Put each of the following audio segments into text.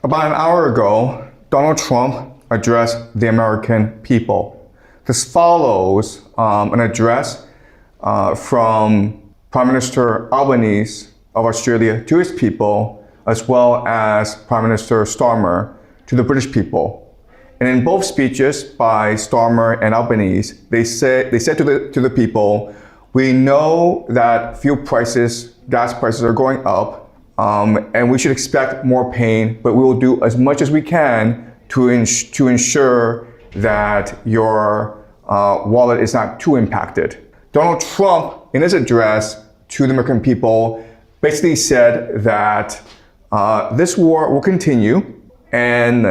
About an hour ago, Donald Trump addressed the American people. This follows an address from Prime Minister Albanese of Australia to his people, as well as Prime Minister Starmer to the British people. And in both speeches by Starmer and Albanese, they said to the people, we know that fuel prices, gas prices are going up, and we should expect more pain, but we will do as much as we can to ensure that your wallet is not too impacted. Donald Trump, in his address to the American people, basically said that this war will continue, and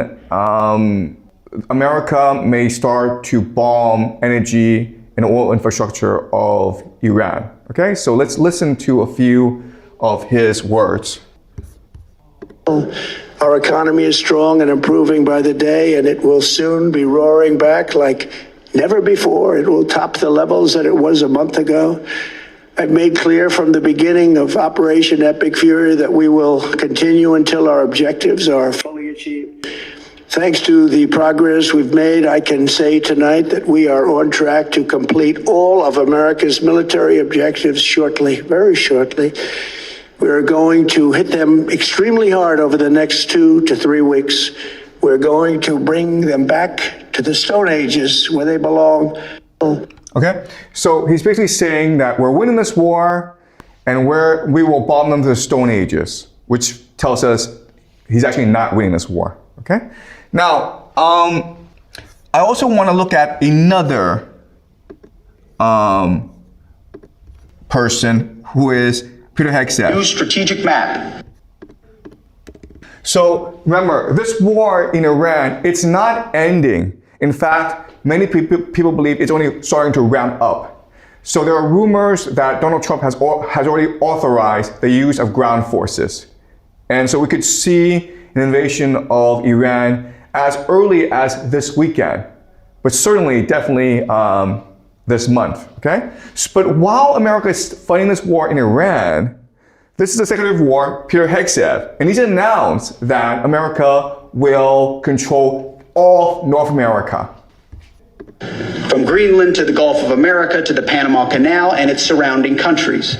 America may start to bomb energy and oil infrastructure of Iran. Okay, so let's listen to a few of his words. Our economy is strong and improving by the day, and it will soon be roaring back like never before. It will top the levels that it was a month ago. I've made clear from the beginning of Operation Epic Fury that we will continue until our objectives are fully achieved. Thanks to the progress we've made, I can say tonight that we are on track to complete all of America's military objectives shortly, very shortly. We are going to hit them extremely hard over the next 2 to 3 weeks. We're going to bring them back to the Stone Ages where they belong. Okay, so he's basically saying that we're winning this war and we will bomb them to the Stone Ages, which tells us he's actually not winning this war. Okay, now I also want to look at another person who is Peter Hegseth. New strategic map. So remember, this war in Iran, it's not ending. In fact, many people believe it's only starting to ramp up. So there are rumors that Donald Trump has already authorized the use of ground forces. And so we could see an invasion of Iran as early as this weekend, but certainly, definitely this month, okay? But while America is fighting this war in Iran, this is the Secretary of War, Peter Hegseth, and he's announced that America will control all of North America. From Greenland to the Gulf of America to the Panama Canal and its surrounding countries.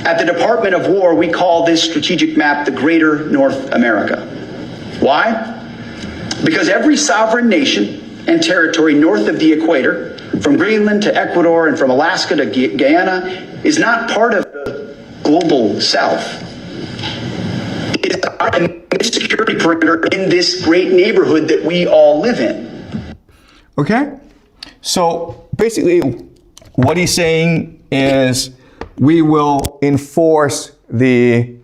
At the Department of War, we call this strategic map the Greater North America. Why? Because every sovereign nation and territory north of the equator, from Greenland to Ecuador and from Alaska to Guyana, is not part of the global south. It is our security perimeter in this great neighborhood that we all live in. Okay? So basically, what he's saying is we will enforce the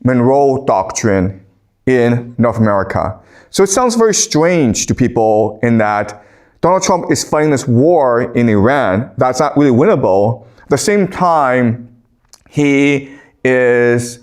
Monroe Doctrine in North America. So it sounds very strange to people in that Donald Trump is fighting this war in Iran that's not really winnable. At the same time, he is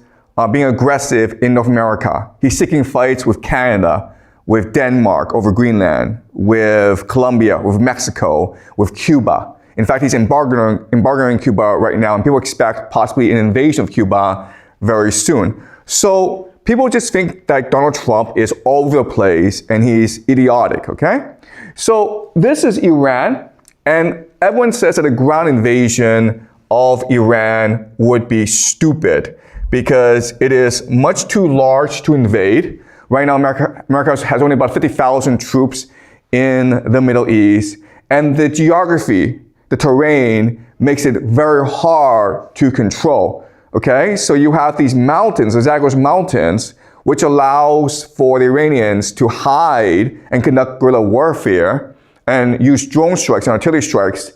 being aggressive in North America. He's seeking fights with Canada, with Denmark over Greenland, with Colombia, with Mexico, with Cuba. In fact, he's embargoing Cuba right now, and people expect possibly an invasion of Cuba very soon. So people just think that Donald Trump is all over the place and he's idiotic, okay? So this is Iran, and everyone says that a ground invasion of Iran would be stupid because it is much too large to invade. Right now, America has only about 50,000 troops in the Middle East, and the geography, the terrain, makes it very hard to control. Okay, so you have these mountains, the Zagros Mountains, which allows for the Iranians to hide and conduct guerrilla warfare and use drone strikes and artillery strikes.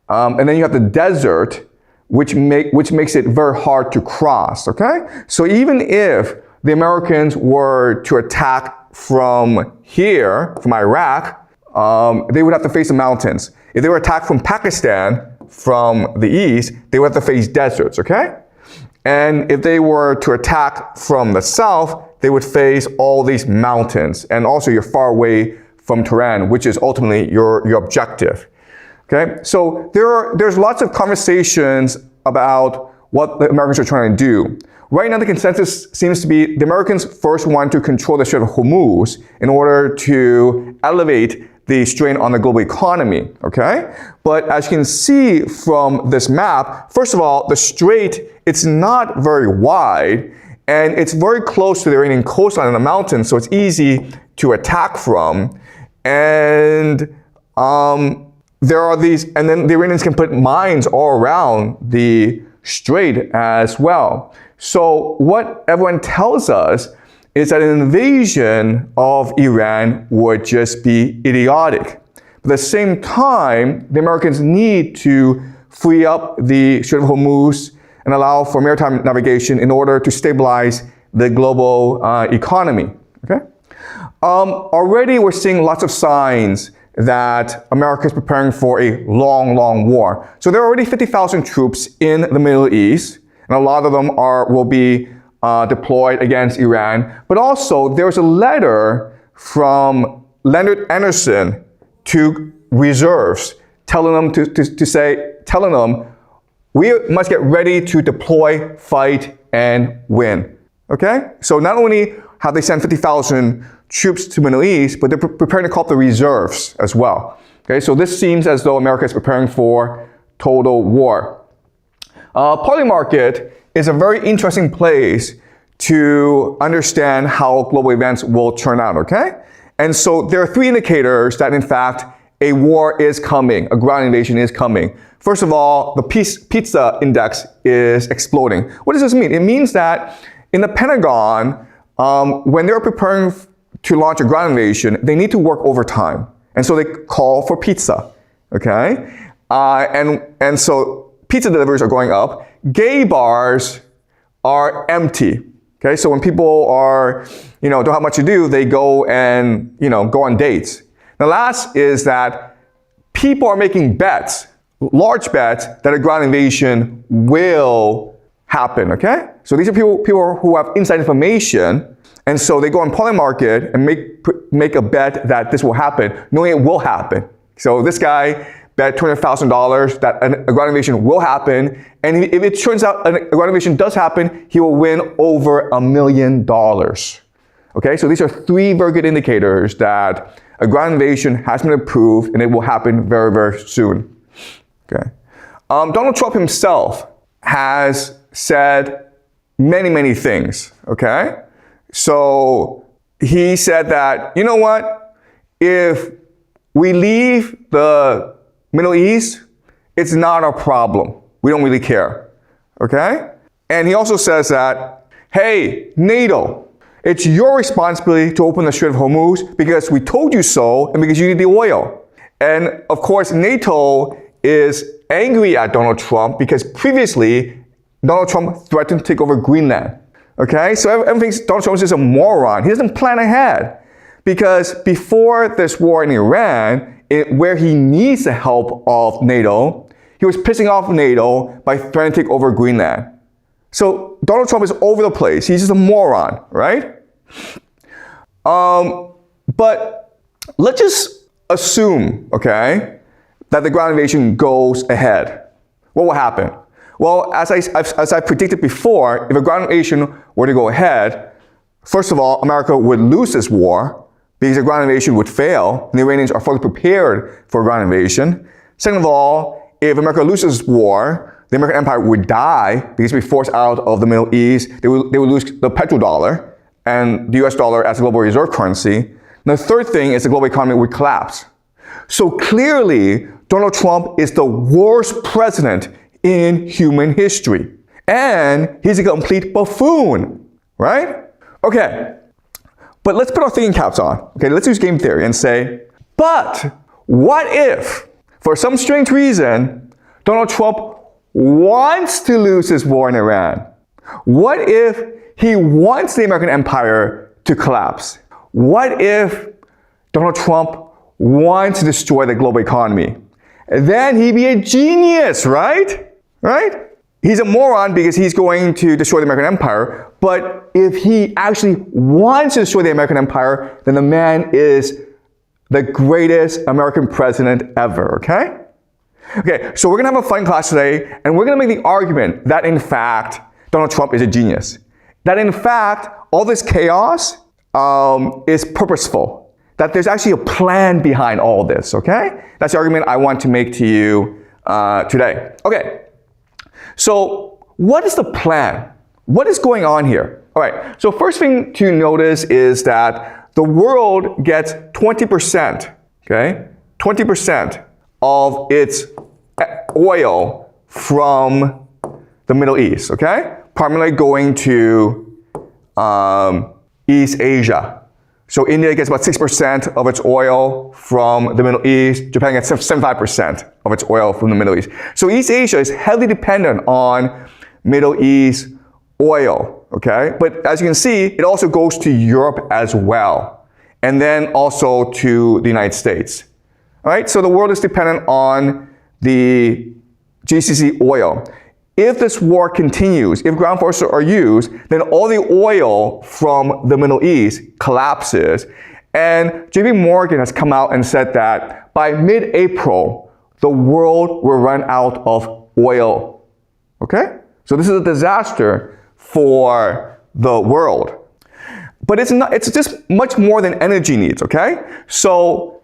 And then you have the desert, which makes it very hard to cross, okay? So even if the Americans were to attack from here, from Iraq, they would have to face the mountains. If they were attacked from Pakistan, from the east, they would have to face deserts, okay? And if they were to attack from the south, they would face all these mountains. And also you're far away from Tehran, which is ultimately your objective. Okay, so there's lots of conversations about what the Americans are trying to do. Right now, the consensus seems to be the Americans first want to control the Strait of Hormuz in order to elevate the strain on the global economy, okay? But as you can see from this map, first of all, the strait, it's not very wide, and it's very close to the Iranian coastline in the mountains, so it's easy to attack from. And there are these, and then the Iranians can put mines all around the strait as well. So what everyone tells us is that an invasion of Iran would just be idiotic. But at the same time, the Americans need to free up the Strait of Hormuz and allow for maritime navigation in order to stabilize the global economy. Okay? Already we're seeing lots of signs that America is preparing for a long, long war. So there are already 50,000 troops in the Middle East, and a lot of them will be deployed against Iran. But also, there's a letter from Leonard Anderson to reserves, telling them we must get ready to deploy, fight, and win. Okay? So not only have they sent 50,000 troops to the Middle East, but they're preparing to call up the reserves as well. Okay? So this seems as though America is preparing for total war. Party market is a very interesting place to understand how global events will turn out, okay? And so there are three indicators that, in fact, a war is coming, a ground invasion is coming. First of all, the pizza index is exploding. What does this mean? It means that in the Pentagon, when they're preparing to launch a ground invasion, they need to work overtime. And so they call for pizza, okay? And so pizza deliveries are going up. Gay bars are empty. Okay, so when people are, don't have much to do, they go and, go on dates. The last is that people are making bets, large bets, that a ground invasion will happen, okay? So these are people who have inside information, and so they go on Party market and make a bet that this will happen, knowing it will happen. So this guy bet $200,000 that a ground invasion will happen, and if it turns out a ground invasion does happen, he will win over $1 million. Okay, so these are three very good indicators that a ground invasion has been approved and it will happen very, very soon. Okay, Donald Trump himself has said many, many things. Okay, so he said that, you know what, if we leave the Middle East, it's not our problem. We don't really care, okay? And he also says that, hey, NATO, it's your responsibility to open the Strait of Hormuz because we told you so and because you need the oil. And of course, NATO is angry at Donald Trump because previously, Donald Trump threatened to take over Greenland, okay? So everyone thinks Donald Trump is just a moron. He doesn't plan ahead because before this war in Iran, where he needs the help of NATO, he was pissing off NATO by trying to take over Greenland. So Donald Trump is over the place. He's just a moron, right? But let's just assume, okay, that the ground invasion goes ahead. What will happen? Well, as I predicted before, if a ground invasion were to go ahead, first of all, America would lose this war, because a ground invasion would fail, and the Iranians are fully prepared for a ground invasion. Second of all, if America loses war, the American empire would die because we'd be forced out of the Middle East. They would lose the petrodollar and the US dollar as a global reserve currency. And the third thing is the global economy would collapse. So clearly, Donald Trump is the worst president in human history. And he's a complete buffoon, right? Okay. But let's put our thinking caps on. Okay, let's use game theory and say, but what if, for some strange reason, Donald Trump wants to lose his war in Iran? What if he wants the American empire to collapse? What if Donald Trump wants to destroy the global economy? Then he'd be a genius, right? Right? He's a moron because he's going to destroy the American empire, but if he actually wants to destroy the American empire, then the man is the greatest American president ever, okay? Okay, so we're gonna have a fun class today, and we're gonna make the argument that in fact, Donald Trump is a genius. That in fact, all this chaos is purposeful. That there's actually a plan behind all this, okay? That's the argument I want to make to you today. Okay, so what is the plan? What is going on here? All right, so first thing to notice is that the world gets 20%, okay? 20% of its oil from the Middle East, okay? Primarily going to East Asia. So India gets about 6% of its oil from the Middle East. Japan gets 75% of its oil from the Middle East. So East Asia is heavily dependent on Middle East oil, okay? But as you can see, it also goes to Europe as well. And then also to the United States. All right, so the world is dependent on the GCC oil. If this war continues, if ground forces are used, then all the oil from the Middle East collapses. And JP Morgan has come out and said that by mid-April, the world will run out of oil. Okay? So this is a disaster for the world. But it's just much more than energy needs, okay? So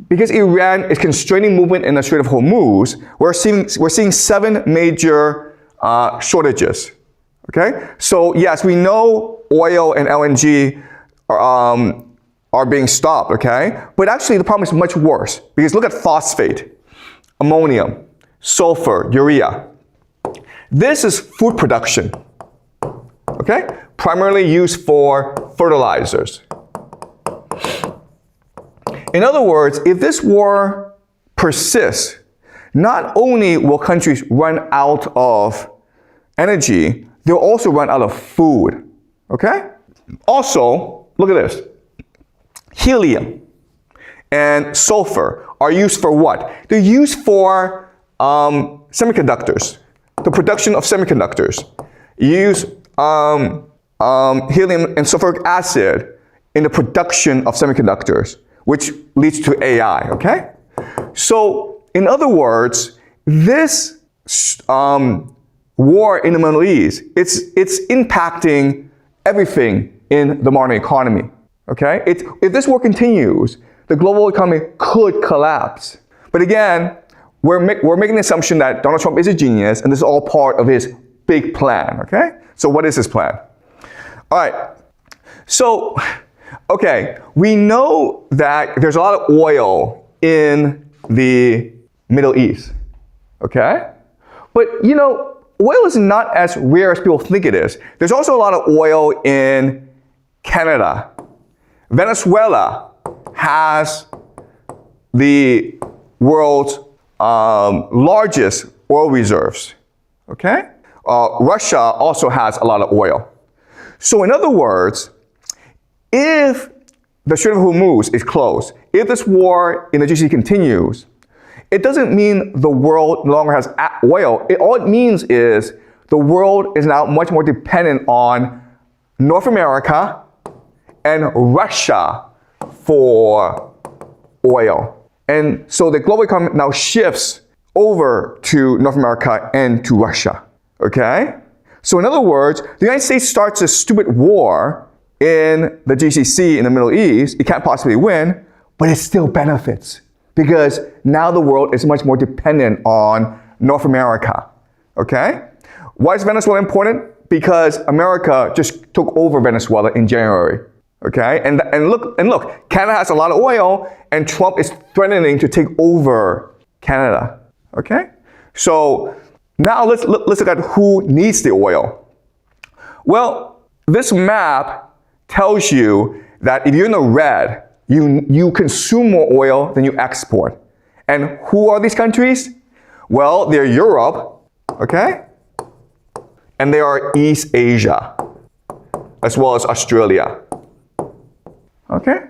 because Iran is constraining movement in the Strait of Hormuz, we're seeing 7 major shortages. Okay, so yes, we know oil and LNG are being stopped. Okay, but actually the problem is much worse because look at phosphate, ammonium, sulfur, urea. This is food production. Okay, primarily used for fertilizers. In other words, if this war persists, not only will countries run out of energy, they'll also run out of food, okay? Also, look at this. Helium and sulfur are used for what? They're used for semiconductors, the production of semiconductors. You use helium and sulfuric acid in the production of semiconductors, which leads to AI, okay? So, in other words, this war in the Middle East, it's impacting everything in the modern economy, okay? If this war continues, the global economy could collapse. But again, we're making the assumption that Donald Trump is a genius, and this is all part of his big plan, okay? So what is his plan? All right, so, okay, we know that there's a lot of oil in the Middle East, okay? But, you know, oil is not as rare as people think it is. There's also a lot of oil in Canada. Venezuela has the world's largest oil reserves, okay? Russia also has a lot of oil. So in other words, if the Strait of Hormuz is closed, if this war in the GCC continues, it doesn't mean the world no longer has oil. All it means is the world is now much more dependent on North America and Russia for oil. And so the global economy now shifts over to North America and to Russia, okay? So in other words, the United States starts a stupid war in the GCC in the Middle East. It can't possibly win, but it still benefits because now the world is much more dependent on North America, okay? Why is Venezuela important? Because America just took over Venezuela in January, okay? And look, Canada has a lot of oil, and Trump is threatening to take over Canada, okay? So now let's look at who needs the oil. Well, this map tells you that if you're in the red, you consume more oil than you export. And who are these countries? Well, they're Europe, okay? And they are East Asia, as well as Australia, okay?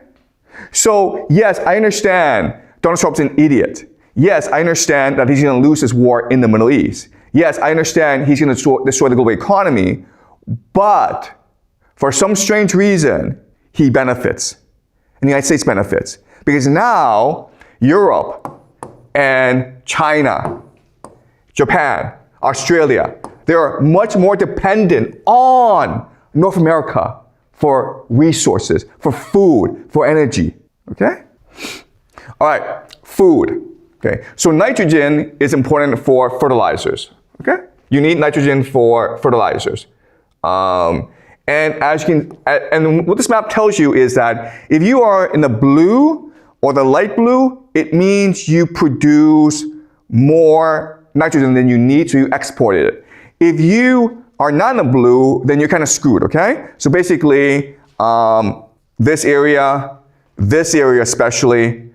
So, yes, I understand Donald Trump's an idiot. Yes, I understand that he's going to lose this war in the Middle East. Yes, I understand he's going to destroy the global economy, but for some strange reason, he benefits, and the United States benefits. Because now, Europe and China, Japan, Australia, They're much more dependent on North America for resources, for food, for energy, okay? All right, food, okay? So nitrogen is important for fertilizers, okay? You need nitrogen for fertilizers. And as you can, and what this map tells you is that if you are in the blue or the light blue, it means you produce more nitrogen than you need, so you export it. If you are not in the blue, then you're kind of screwed, okay? So basically, this area especially,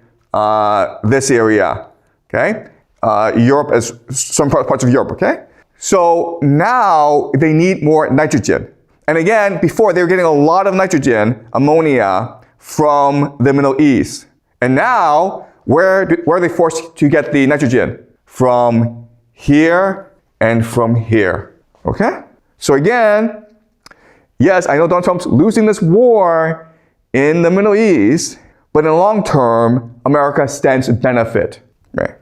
this area, okay? Europe, as some parts of Europe, okay? So now they need more nitrogen. And again, before they were getting a lot of nitrogen, ammonia, from the Middle East. And now, where are they forced to get the nitrogen? From here and from here, okay? So again, yes, I know Donald Trump's losing this war in the Middle East, but in the long term, America stands to benefit, right?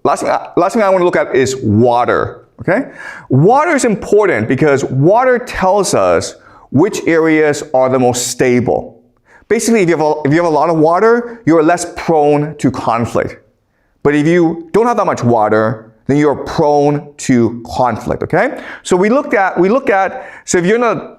Last thing I want to look at is water. Okay? Water is important because water tells us which areas are the most stable. Basically, if you have a lot of water, you're less prone to conflict. But if you don't have that much water, then you're prone to conflict, okay? So we look at, so if you're in a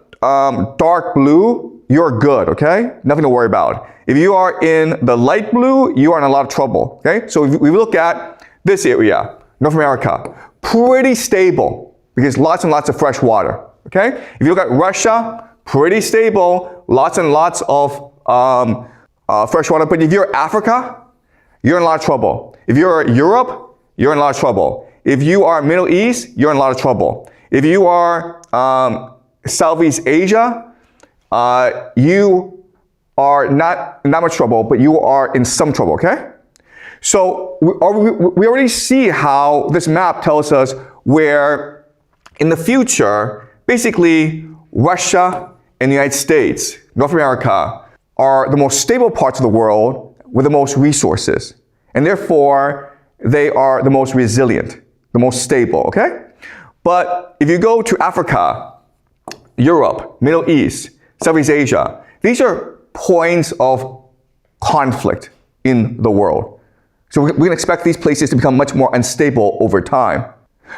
dark blue, you're good, okay? Nothing to worry about. If you are in the light blue, you are in a lot of trouble, okay? So if we look at this area, North America, pretty stable because lots and lots of fresh water, okay? If you look at Russia, pretty stable, lots and lots of fresh water. But if you're Africa, you're in a lot of trouble. If you're Europe, you're in a lot of trouble. If you are Middle East, you're in a lot of trouble. If you are Southeast Asia, you are not in that much trouble, but you are in some trouble, okay? So we already see how this map tells us where in the future, basically Russia and the United States, North America, are the most stable parts of the world with the most resources. And therefore, they are the most resilient, the most stable, okay? But if you go to Africa, Europe, Middle East, Southeast Asia, these are points of conflict in the world. So we can expect these places to become much more unstable over time.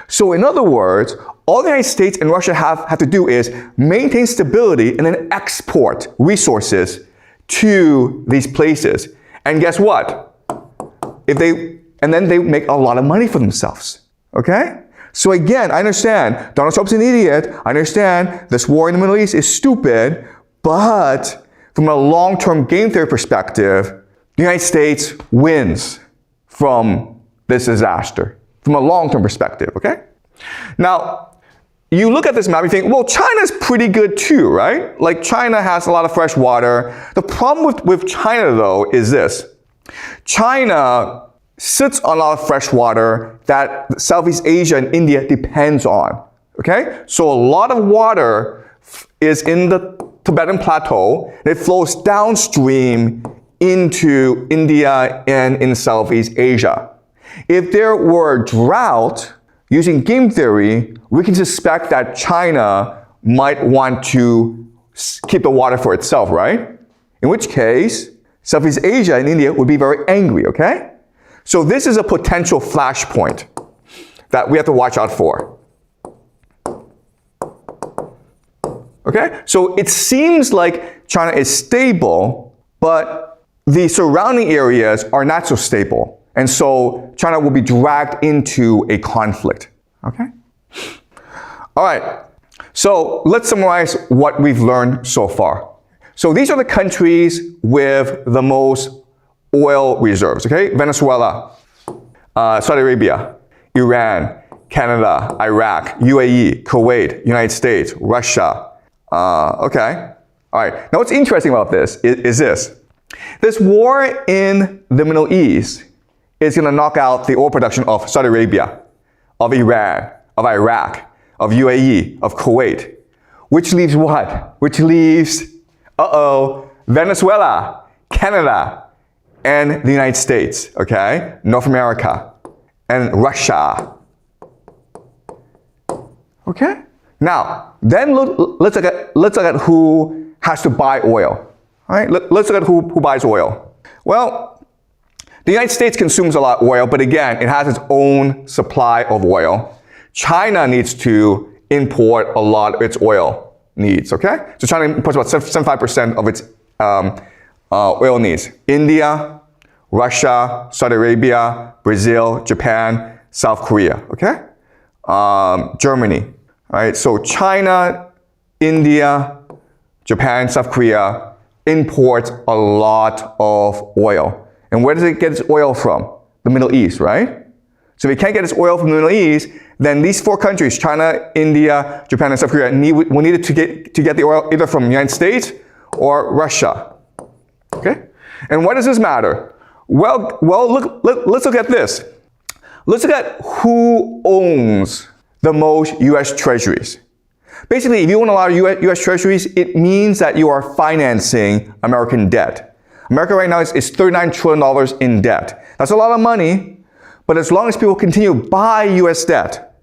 So in other words, all the United States and Russia have to do is maintain stability and then export resources to these places. And guess what? And then they make a lot of money for themselves, okay? So again, I understand Donald Trump's an idiot. I understand this war in the Middle East is stupid, but from a long-term game theory perspective, the United States wins from this disaster, from a long-term perspective, okay? Now, you look at this map, you think, well, China's pretty good too, right? Like China has a lot of fresh water. The problem with China though is this. China sits on a lot of fresh water that Southeast Asia and India depends on, okay? So a lot of water is in the Tibetan Plateau. It flows downstream into India and in Southeast Asia. If there were a drought, using game theory, we can suspect that China might want to keep the water for itself, right? In which case, Southeast Asia and India would be very angry, okay? So this is a potential flashpoint that we have to watch out for. Okay? So it seems like China is stable, but the surrounding areas are not so stable. And so China will be dragged into a conflict. Okay? All right. So let's summarize what we've learned so far. So these are the countries with the most oil reserves, okay? Venezuela, Saudi Arabia, Iran, Canada, Iraq, UAE, Kuwait, United States, Russia. Okay. All right. Now what's interesting about this is this. This war in the Middle East is going to knock out the oil production of Saudi Arabia, of Iran, of Iraq, of UAE, of Kuwait. Which leaves what? Which leaves, Venezuela, Canada, and the United States, okay? North America, and Russia. Okay? Now, then let's look at who has to buy oil. All right? Let's look at who buys oil. Well, the United States consumes a lot of oil, but again, it has its own supply of oil. China needs to import a lot of its oil needs, okay? So China imports about 75% of its oil needs. India, Russia, Saudi Arabia, Brazil, Japan, South Korea, okay? Germany, all right? So China, India, Japan, South Korea imports a lot of oil. And where does it get its oil from? The Middle East, right? So if it can't get its oil from the Middle East, then these four countries, China, India, Japan, and South Korea, will need to get the oil either from the United States or Russia. Okay? And why does this matter? Well, let's look at this. Let's look at who owns the most U.S. treasuries. Basically, if you own a lot of U.S. treasuries, it means that you are financing American debt. America right now is $39 trillion in debt. That's a lot of money, but as long as people continue to buy U.S. debt,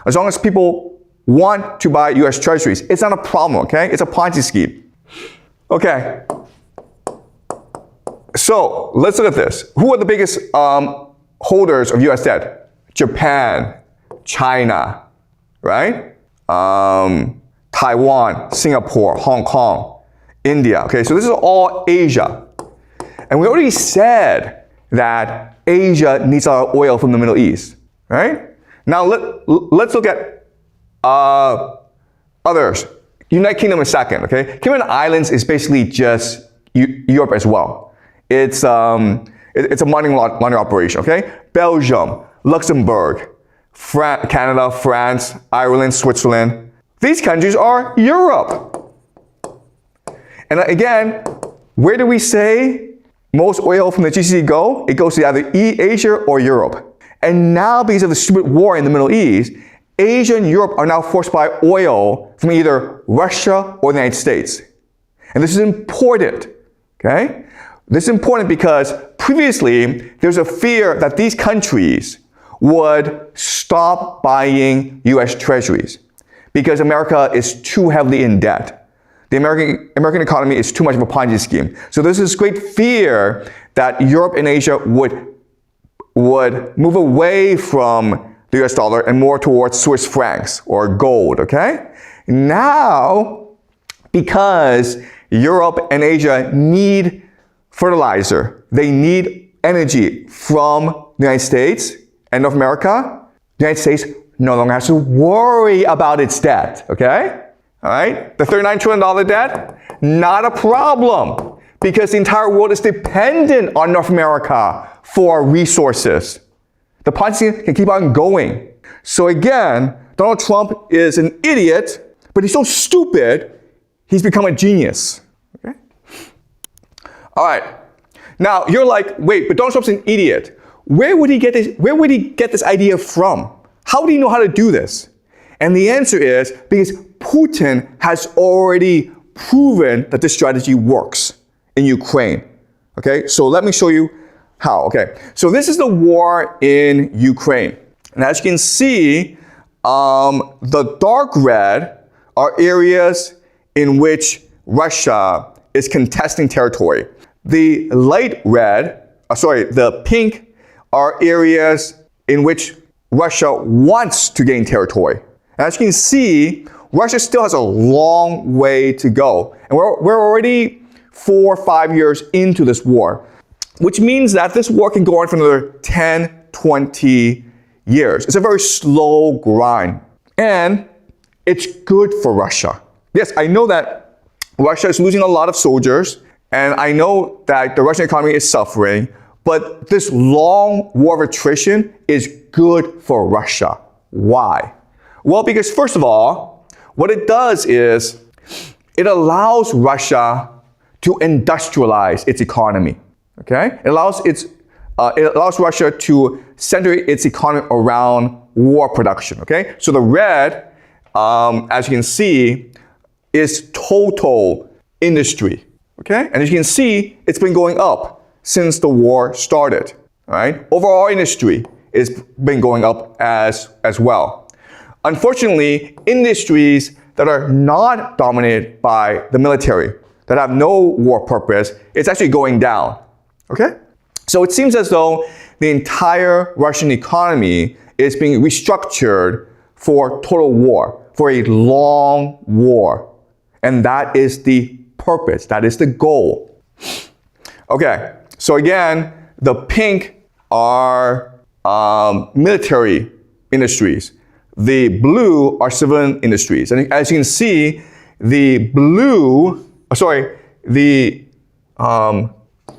as long as people want to buy U.S. treasuries, it's not a problem, okay? It's a Ponzi scheme. Okay. So let's look at this. Who are the biggest holders of U.S. debt? Japan, China, right? Taiwan, Singapore, Hong Kong, India. Okay, so this is all Asia. And we already said that Asia needs a lot of oil from the Middle East, right? Now let's look at others. United Kingdom is second, okay? Cayman Islands is basically just Europe as well. It's a money laundering operation, okay? Belgium, Luxembourg, Canada, France, Ireland, Switzerland. These countries are Europe. And again, where do we say most oil from the GCC go? It goes to either Asia or Europe. And now because of the stupid war in the Middle East, Asia and Europe are now forced to buy oil from either Russia or the United States. And this is important, okay? This is important because previously there's a fear that these countries would stop buying U.S. treasuries because America is too heavily in debt. The American economy is too much of a Ponzi scheme. So there's this great fear that Europe and Asia would move away from the US dollar and more towards Swiss francs or gold, okay? Now, because Europe and Asia need fertilizer, they need energy from the United States and North America, the United States no longer has to worry about its debt, okay? All right, the $39 trillion debt, not a problem because the entire world is dependent on North America for resources. The Ponzi scheme can keep on going. So again, Donald Trump is an idiot, but he's so stupid, he's become a genius. Okay? All right, now you're like, wait, but Donald Trump's an idiot. Where would he get this idea from? How would he know how to do this? And the answer is because Putin has already proven that this strategy works in Ukraine. Okay, so let me show you how. Okay, so this is the war in Ukraine. And as you can see, the dark red are areas in which Russia is contesting territory. The light red, the pink are areas in which Russia wants to gain territory. And as you can see, Russia still has a long way to go. And we're already 4 or 5 years into this war, which means that this war can go on for another 10, 20 years. It's a very slow grind. And it's good for Russia. Yes, I know that Russia is losing a lot of soldiers, and I know that the Russian economy is suffering, but this long war of attrition is good for Russia. Why? Well, because first of all, what it does is it allows Russia to industrialize its economy. Okay? It allows Russia to center its economy around war production. Okay? So the red, as you can see, is total industry. Okay? And as you can see, it's been going up since the war started. All right? Overall industry has been going up as well. Unfortunately, industries that are not dominated by the military, that have no war purpose, it's actually going down, okay? So it seems as though the entire Russian economy is being restructured for total war, for a long war. And that is the purpose, that is the goal. Okay, so again, the pink are military industries. The blue are civilian industries. And as you can see, the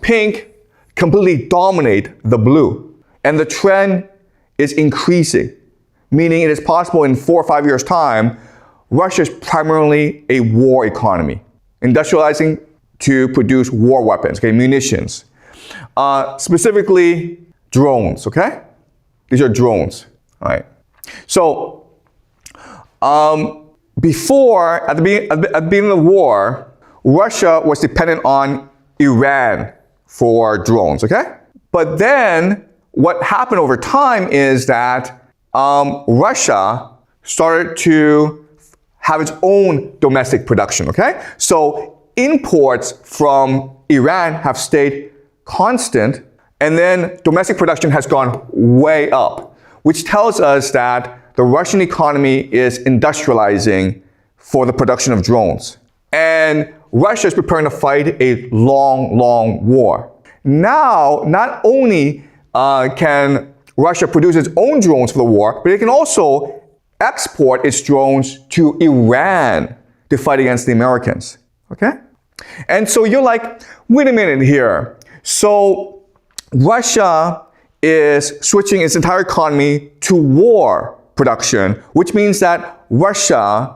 pink completely dominate the blue. And the trend is increasing, meaning it is possible in 4 or 5 years' time, Russia is primarily a war economy, industrializing to produce war weapons, okay, munitions. Specifically, drones, okay? These are drones, all right? So, before, at the beginning of the war, Russia was dependent on Iran for drones, okay? But then, what happened over time is that Russia started to have its own domestic production, okay? So imports from Iran have stayed constant, and then domestic production has gone way up, which tells us that the Russian economy is industrializing for the production of drones. And Russia is preparing to fight a long, long war. Now, not only can Russia produce its own drones for the war, but it can also export its drones to Iran to fight against the Americans, okay? And so you're like, wait a minute here. So Russia is switching its entire economy to war production, which means that Russia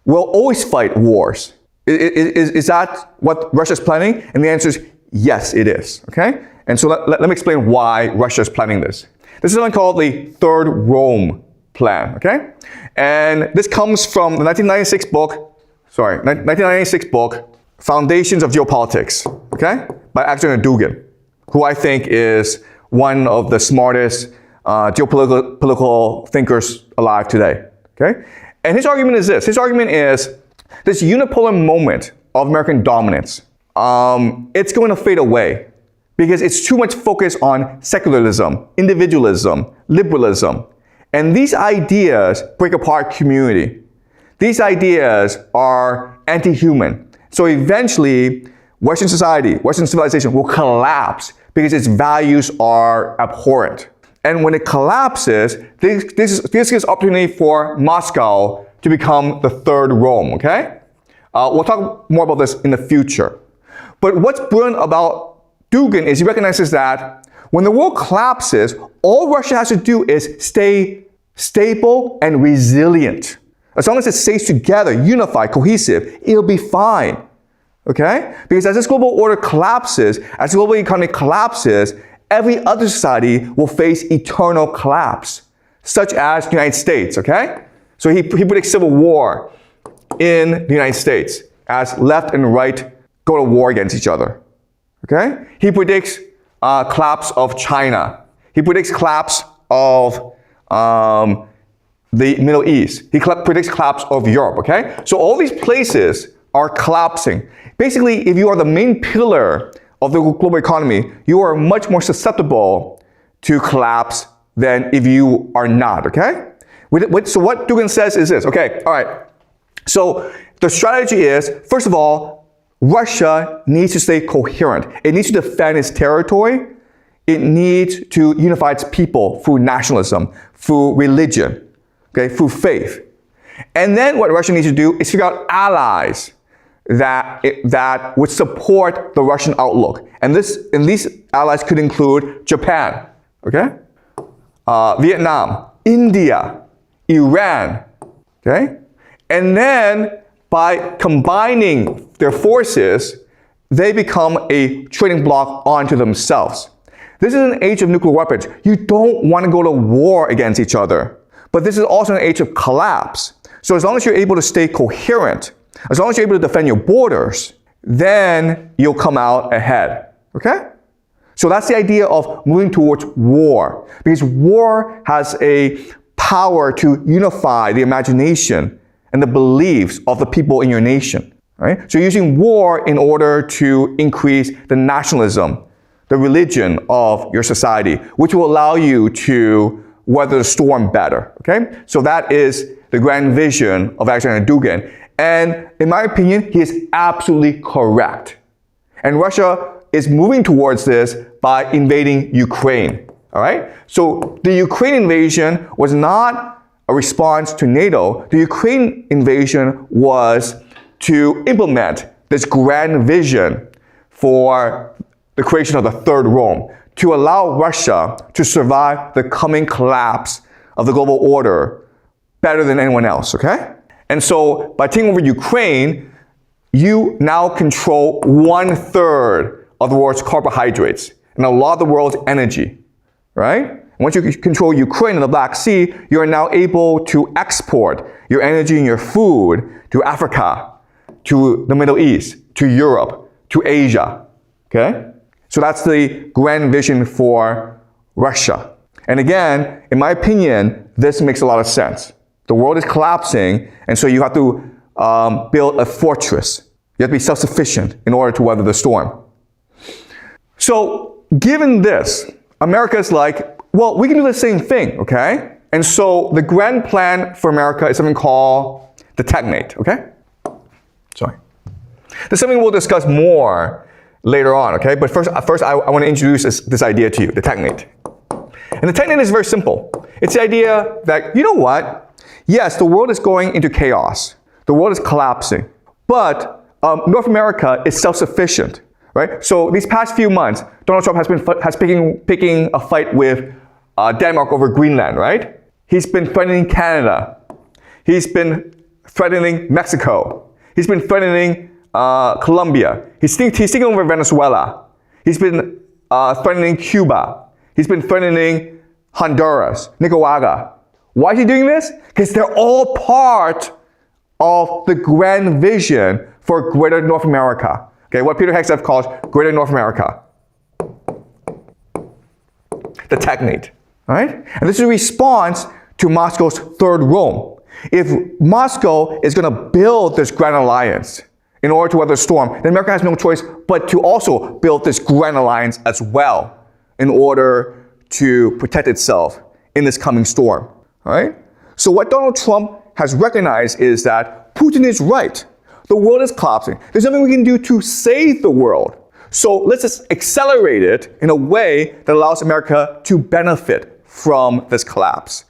will always fight wars. Is that what Russia is planning? And the answer is yes, it is, okay? And so let me explain why Russia is planning this. This is something called the Third Rome Plan, okay? And this comes from the 1996 book, Foundations of Geopolitics, okay? By Alexander Dugin, who I think is one of the smartest geopolitical thinkers alive today, okay? And his argument is this. His argument is this unipolar moment of American dominance, it's going to fade away because it's too much focus on secularism, individualism, liberalism. And these ideas break apart community. These ideas are anti-human. So eventually, Western society, Western civilization will collapse because its values are abhorrent. And when it collapses, this gives opportunity for Moscow to become the third Rome, okay? We'll talk more about this in the future. But what's brilliant about Dugin is he recognizes that when the world collapses, all Russia has to do is stay stable and resilient. As long as it stays together, unified, cohesive, it'll be fine, okay? Because as this global order collapses, as the global economy collapses, every other society will face eternal collapse, such as the United States, okay? So he predicts civil war in the United States as left and right go to war against each other, okay? He predicts collapse of China. He predicts collapse of the Middle East. He predicts collapse of Europe, okay? So all these places are collapsing. Basically, if you are the main pillar of the global economy, you are much more susceptible to collapse than if you are not, okay? So what Dugin says is this, okay, all right. So the strategy is, first of all, Russia needs to stay coherent. It needs to defend its territory. It needs to unify its people through nationalism, through religion, okay, through faith. And then what Russia needs to do is figure out allies that would support the Russian outlook. And these allies could include Japan, okay, Vietnam, India, Iran, okay? And then by combining their forces, they become a trading bloc onto themselves. This is an age of nuclear weapons. You don't want to go to war against each other. But this is also an age of collapse. So as long as you're able to stay coherent, as long as you're able to defend your borders, then you'll come out ahead, okay? So that's the idea of moving towards war, because war has a power to unify the imagination and the beliefs of the people in your nation. Right? So you're using war in order to increase the nationalism, the religion of your society, which will allow you to weather the storm better. Okay? So that is the grand vision of Alexander Dugin. And in my opinion, he is absolutely correct. And Russia is moving towards this by invading Ukraine. All right? So the Ukraine invasion was not a response to NATO. The Ukraine invasion was to implement this grand vision for the creation of the Third Rome, to allow Russia to survive the coming collapse of the global order better than anyone else, okay? And so by taking over Ukraine, you now control 1/3 of the world's carbohydrates and a lot of the world's energy, right? Once you control Ukraine and the Black Sea, you are now able to export your energy and your food to Africa, to the Middle East, to Europe, to Asia, okay? So that's the grand vision for Russia. And again, in my opinion, this makes a lot of sense. The world is collapsing, and so you have to build a fortress. You have to be self-sufficient in order to weather the storm. So given this, America's like, well, we can do the same thing, okay? And so the grand plan for America is something called the Technate, okay? Sorry. This is something we'll discuss more later on, okay? But first I want to introduce this idea to you, the Technate. And the Technate is very simple. It's the idea that, you know what? Yes, the world is going into chaos. The world is collapsing. But North America is self-sufficient, right? So these past few months, Donald Trump has been picking a fight with Denmark over Greenland, right? He's been threatening Canada. He's been threatening Mexico. He's been threatening Colombia. He's taking over Venezuela. He's been threatening Cuba. He's been threatening Honduras, Nicaragua. Why is he doing this? Because they're all part of the grand vision for Greater North America. Okay, what Peter Hegseth calls Greater North America. The Technate. All right? And this is a response to Moscow's Third Rome. If Moscow is going to build this grand alliance in order to weather the storm, then America has no choice but to also build this grand alliance as well in order to protect itself in this coming storm. All right? So what Donald Trump has recognized is that Putin is right. The world is collapsing. There's nothing we can do to save the world. So let's just accelerate it in a way that allows America to benefit from this collapse.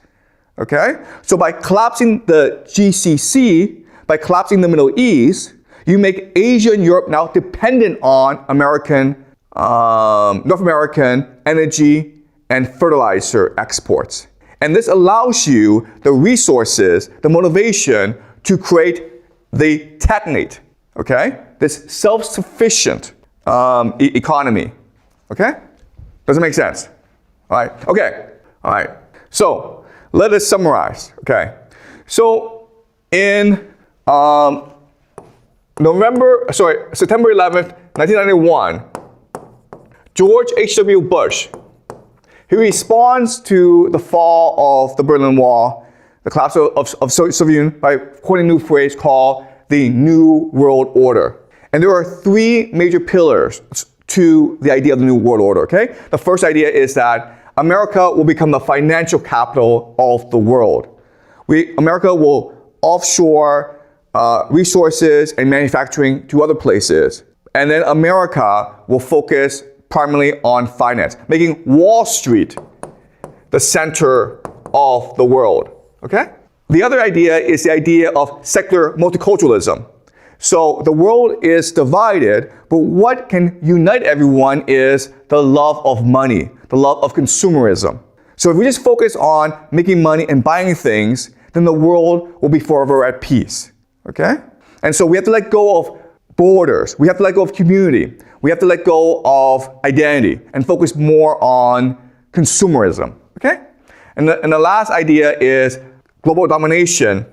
Okay? So by collapsing the GCC, by collapsing the Middle East, you make Asia and Europe now dependent on North American energy and fertilizer exports. And this allows you the resources, the motivation to create the Technate, okay? This self-sufficient economy, okay? Does it make sense? All right, okay, all right. So let us summarize, okay? So in September 11th, 1991, George H.W. Bush, he responds to the fall of the Berlin Wall, the collapse of Soviet Union, by coining a new phrase called the New World Order. And there are three major pillars to the idea of the New World Order, okay? The first idea is that America will become the financial capital of the world. America will offshore resources and manufacturing to other places. And then America will focus primarily on finance, making Wall Street the center of the world, okay? The other idea is the idea of secular multiculturalism. So the world is divided, but what can unite everyone is the love of money, the love of consumerism. So if we just focus on making money and buying things, then the world will be forever at peace, okay? And so we have to let go of borders. We have to let go of community. We have to let go of identity and focus more on consumerism, okay? And the last idea is global domination,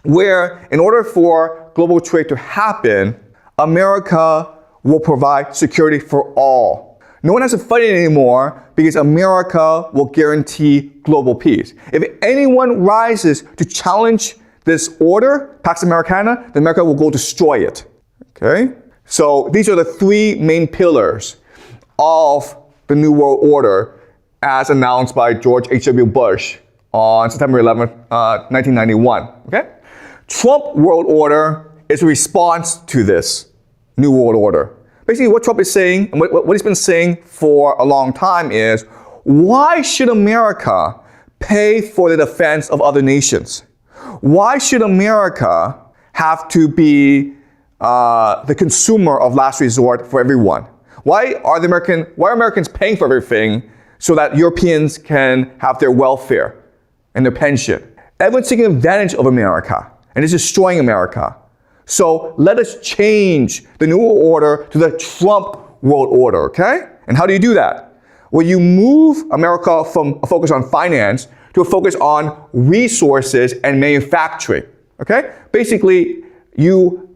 where in order for global trade to happen, America will provide security for all. No one has to fight it anymore because America will guarantee global peace. If anyone rises to challenge this order, Pax Americana, then America will go destroy it. Okay? So these are the three main pillars of the New World Order as announced by George H.W. Bush on September 11th, 1991. Okay? Trump World Order is a response to this New World Order. Basically, what Trump is saying, and what he's been saying for a long time is, why should America pay for the defense of other nations? Why should America have to be the consumer of last resort for everyone? Why are Americans paying for everything so that Europeans can have their welfare and their pension? Everyone's taking advantage of America, and it's destroying America. So let us change the New World Order to the Trump World Order, okay? And how do you do that? Well, you move America from a focus on finance to a focus on resources and manufacturing, okay? Basically, you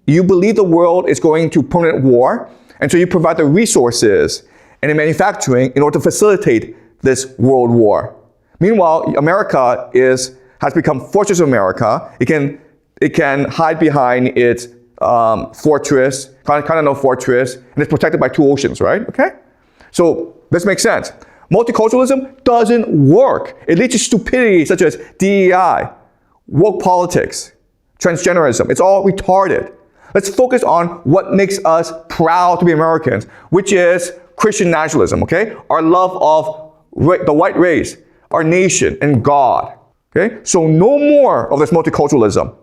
believe the world is going to permanent war, and so you provide the resources and the manufacturing in order to facilitate this world war. Meanwhile, America has become Fortress of America. It can hide behind its fortress, continental fortress, and it's protected by two oceans, right? Okay? So this makes sense. Multiculturalism doesn't work. It leads to stupidity such as DEI, woke politics, transgenderism. It's all retarded. Let's focus on what makes us proud to be Americans, which is Christian nationalism, okay? Our love of the white race, our nation, and God, okay? So no more of this multiculturalism.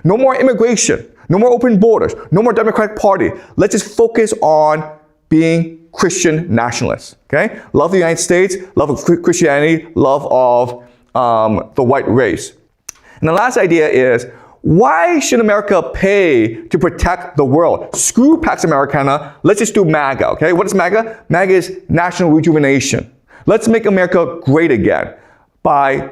No more immigration, no more open borders, no more Democratic Party. Let's just focus on being Christian nationalists, okay? Love the United States, love of Christianity, love of the white race. And the last idea is, why should America pay to protect the world? Screw Pax Americana, let's just do MAGA, okay? What is MAGA? MAGA is national rejuvenation. Let's make America great again by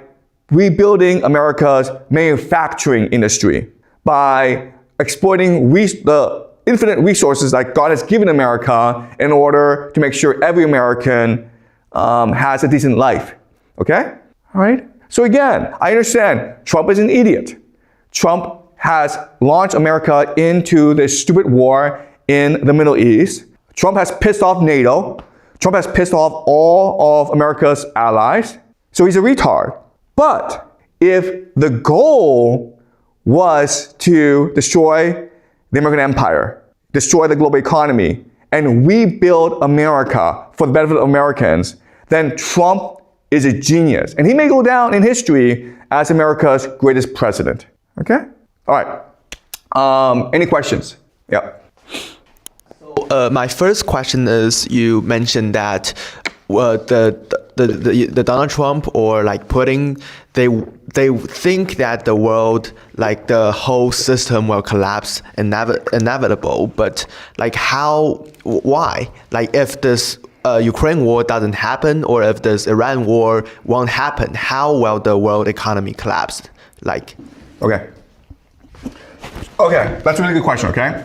rebuilding America's manufacturing industry, by exploiting the infinite resources that God has given America in order to make sure every American has a decent life, okay? All right? So again, I understand Trump is an idiot. Trump has launched America into this stupid war in the Middle East. Trump has pissed off NATO. Trump has pissed off all of America's allies. So he's a retard. But if the goal was to destroy the American empire, destroy the global economy, and rebuild America for the benefit of Americans, then Trump is a genius. And he may go down in history as America's greatest president. Okay? All right. Any questions? Yeah. So my first question is, you mentioned that the Donald Trump or like Putin, they think that the world, like the whole system will collapse, inevitable. But like why? Like if this Ukraine war doesn't happen, or if this Iran war won't happen, how will the world economy collapse? Like. Okay, that's a really good question, okay?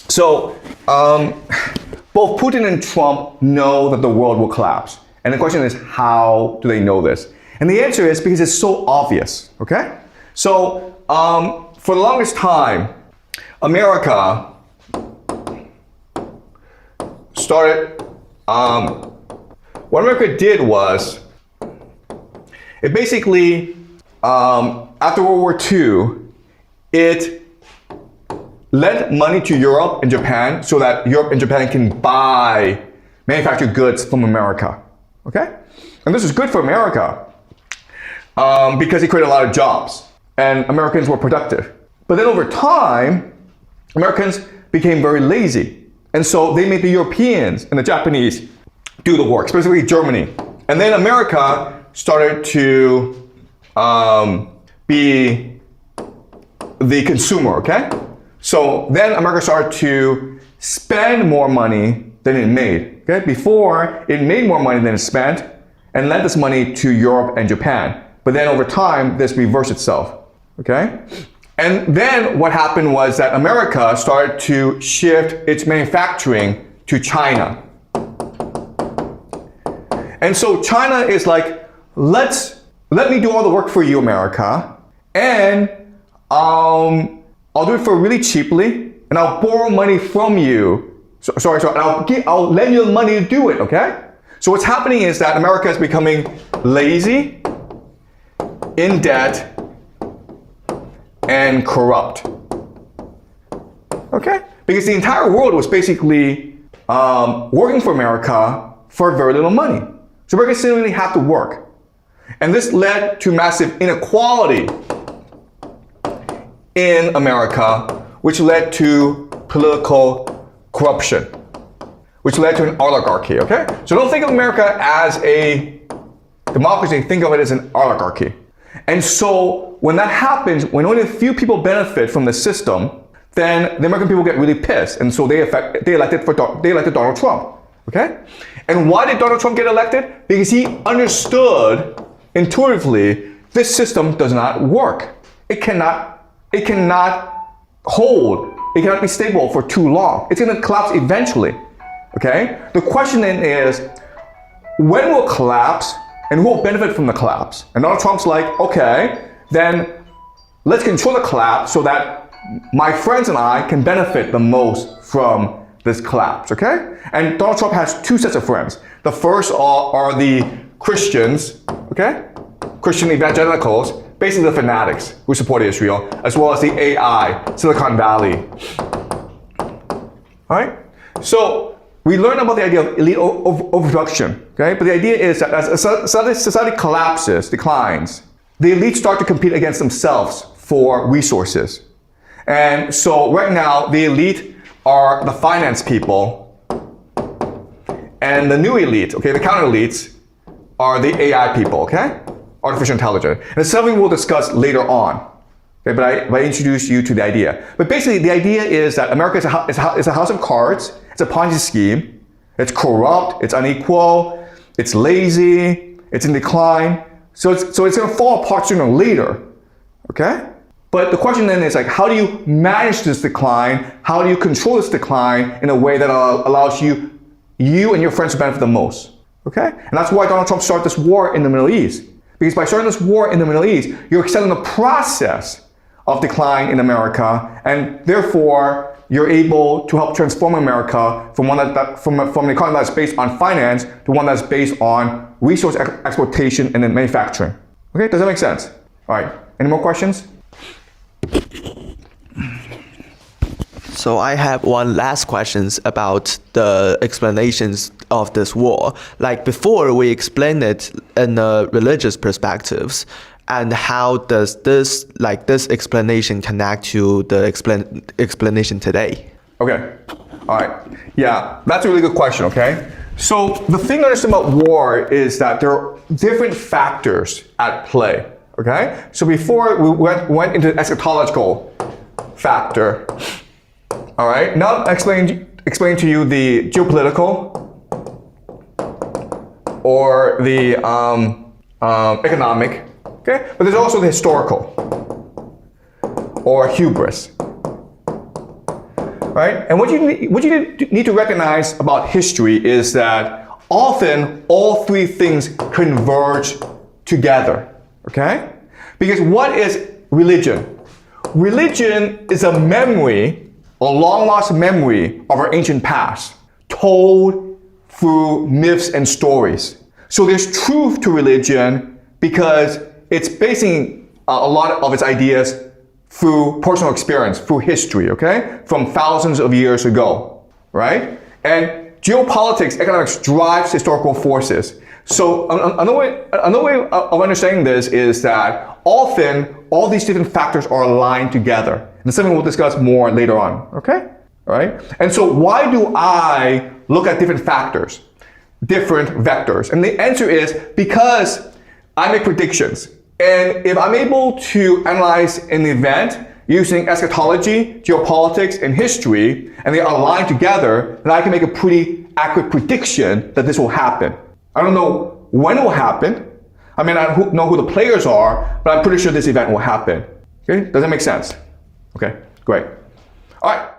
So, both Putin and Trump know that the world will collapse. And the question is, how do they know this? And the answer is because it's so obvious, okay? So, for the longest time, America started, what America did was, it basically, after World War II, it lent money to Europe and Japan so that Europe and Japan can buy manufactured goods from America, okay? And this is good for America because it created a lot of jobs and Americans were productive. But then over time, Americans became very lazy. And so they made the Europeans and the Japanese do the work, specifically Germany. And then America started to be the consumer, okay? So then America started to spend more money than it made, okay? Before, it made more money than it spent and lent this money to Europe and Japan. But then over time, this reversed itself, okay? And then what happened was that America started to shift its manufacturing to China. And so China is like, let me do all the work for you, America, and I'll do it for really cheaply, and I'll borrow money from you. Sorry, I'll lend you the money to do it, okay? So what's happening is that America is becoming lazy, in debt, and corrupt. Okay? Because the entire world was basically working for America for very little money. So America didn't really have to work. And this led to massive inequality in America, which led to political corruption, which led to an oligarchy, okay? So don't think of America as a democracy, think of it as an oligarchy. And so when that happens, when only a few people benefit from the system, then the American people get really pissed. And so they elected Donald Trump, okay? And why did Donald Trump get elected? Because he understood intuitively this system does not work. It cannot hold. It cannot be stable for too long. It's going to collapse eventually, okay? The question then is, when will it collapse and who will benefit from the collapse? And Donald Trump's like, okay, then let's control the collapse so that my friends and I can benefit the most from this collapse, okay? And Donald Trump has two sets of friends. The first are the Christians, okay? Christian evangelicals, basically the fanatics who support Israel, as well as the AI, Silicon Valley. All right? So we learned about the idea of elite overproduction, okay? But the idea is that as society collapses, declines, the elites start to compete against themselves for resources. And so right now, the elite are the finance people, and the new elite, okay, the counter elites, are the AI people, okay? Artificial intelligence. And it's something we'll discuss later on, okay? But I introduced you to the idea. But basically, the idea is that America is a house of cards. It's a Ponzi scheme. It's corrupt. It's unequal. It's lazy. It's in decline. So it's going to fall apart sooner or later, okay? But the question then is like, how do you manage this decline? How do you control this decline in a way that allows you and your friends to benefit the most? Okay? And that's why Donald Trump started this war in the Middle East. Because by starting this war in the Middle East, you're extending the process of decline in America, and therefore you're able to help transform America from an economy that's based on finance to one that's based on resource exploitation and then manufacturing. Okay? Does that make sense? All right. Any more questions? So I have one last question about the explanations of this war. Like before, we explained it in a religious perspectives, and how does this explanation connect to the explanation today? Okay, all right, yeah, that's a really good question. Okay, so the thing to understand about war is that there are different factors at play. Okay, so before we went into the eschatological factor. All right, now explain to you the geopolitical or the economic, okay? But there's also the historical or hubris, right? And what you need to recognize about history is that often all three things converge together, okay? Because what is religion? Religion is a memory, a long-lost memory of our ancient past, told through myths and stories. So there's truth to religion because it's basing a lot of its ideas through personal experience, through history, okay? From thousands of years ago, right? And geopolitics, economics drives historical forces. So another way of understanding this is that often all these different factors are aligned together. And it's something we'll discuss more later on, okay? All right? And so why do I look at different factors, different vectors? And the answer is because I make predictions. And if I'm able to analyze an event using eschatology, geopolitics, and history, and they align together, then I can make a pretty accurate prediction that this will happen. I don't know when it will happen. I may not know who the players are, but I'm pretty sure this event will happen. Okay? Does that make sense? Okay, great. All right.